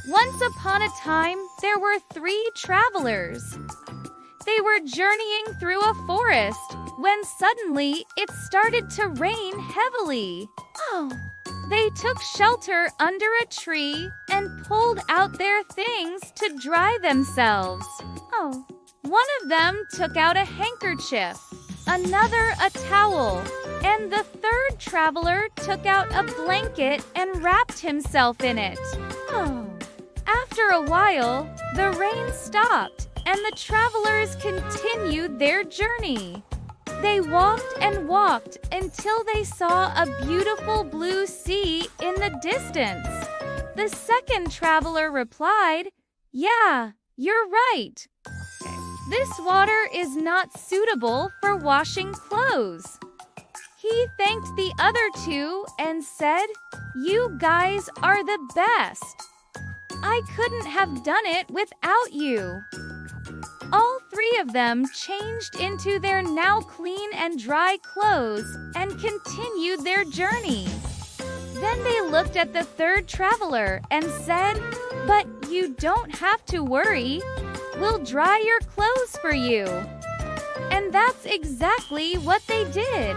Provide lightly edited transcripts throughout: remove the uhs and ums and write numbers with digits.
Once upon a time, there were 3 travelers. They were journeying through a forest when suddenly it started to rain heavily. Oh! They took shelter under a tree and pulled out their things to dry themselves. Oh! One of them took out a handkerchief, another a towel, and the 3rd traveler took out a blanket and wrapped himself in it. Oh! After a while, the rain stopped and the travelers continued their journey. They walked and walked until they saw a beautiful blue sea in the distance. The 2nd traveler replied, "Yeah, you're right. This water is not suitable for washing clothes." He thanked the other 2 and said, "You guys are the best. I couldn't have done it without you." All 3 of them changed into their now clean and dry clothes and continued their journey. Then they looked at the 3rd traveler and said, "But you don't have to worry. We'll dry your clothes for you." And that's exactly what they did.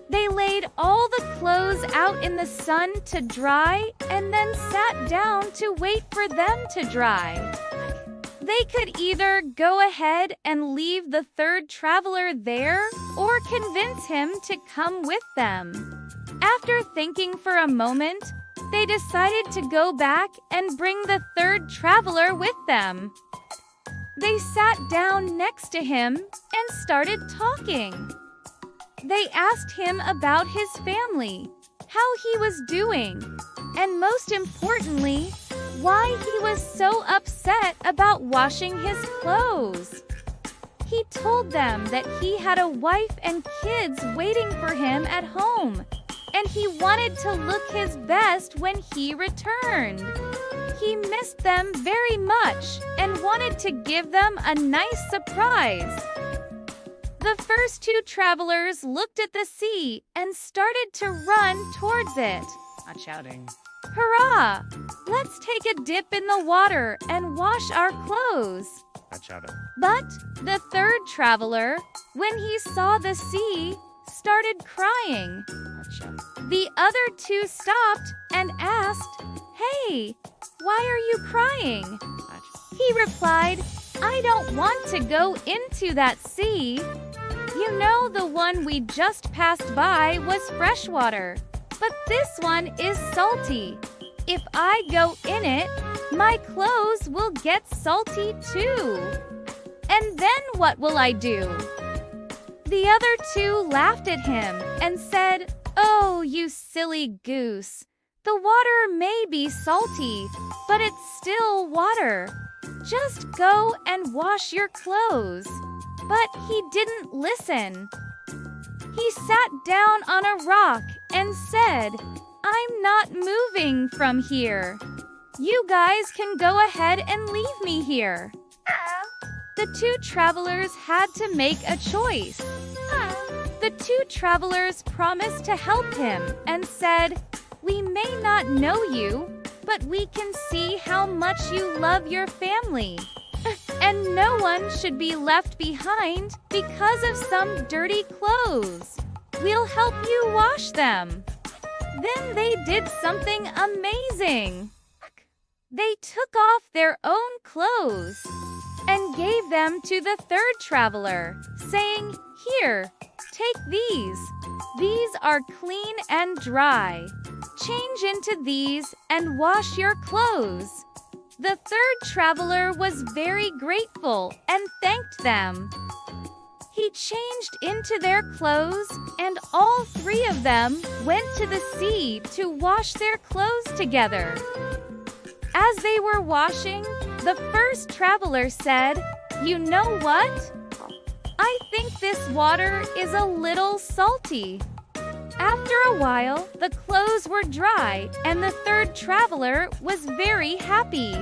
They laid all the clothes out in the sun to dry and then sat down to wait for them to dry. They could either go ahead and leave the 3rd traveler there or convince him to come with them. After thinking for a moment, they decided to go back and bring the 3rd traveler with them. They sat down next to him and started talking. They asked him about his family, how he was doing, and most importantly, why he was so upset about washing his clothes. He told them that he had a wife and kids waiting for him at home, and he wanted to look his best when he returned. He missed them very much and wanted to give them a nice surprise. The first 2 travelers looked at the sea and started to run towards it. Not shouting. Hurrah! Let's take a dip in the water and wash our clothes. Not shouting. But the 3rd traveler, when he saw the sea, started crying. Not shouting. The other 2 stopped and asked, "Hey, why are you crying?" Not shouting. He replied, "I don't want to go into that sea. You know, the one we just passed by was freshwater, but this one is salty. If I go in it, my clothes will get salty too. And then what will I do?" The other 2 laughed at him and said, "Oh, you silly goose. The water may be salty, but it's still water. Just go and wash your clothes." But he didn't listen. He sat down on a rock and said, "I'm not moving from here. You guys can go ahead and leave me here." The 2 travelers had to make a choice. The 2 travelers promised to help him and said, "We may not know you, but we can see how much you love your family. And no one should be left behind because of some dirty clothes. We'll help you wash them." Then they did something amazing. They took off their own clothes and gave them to the 3rd traveler, saying, "Here, take these. These are clean and dry. Change into these and wash your clothes." The 3rd traveler was very grateful and thanked them. He changed into their clothes, and all 3 of them went to the sea to wash their clothes together. As they were washing, the 1st traveler said, "You know what? I think this water is a little salty." After a while, the clothes were dry, and the 3rd traveler was very happy.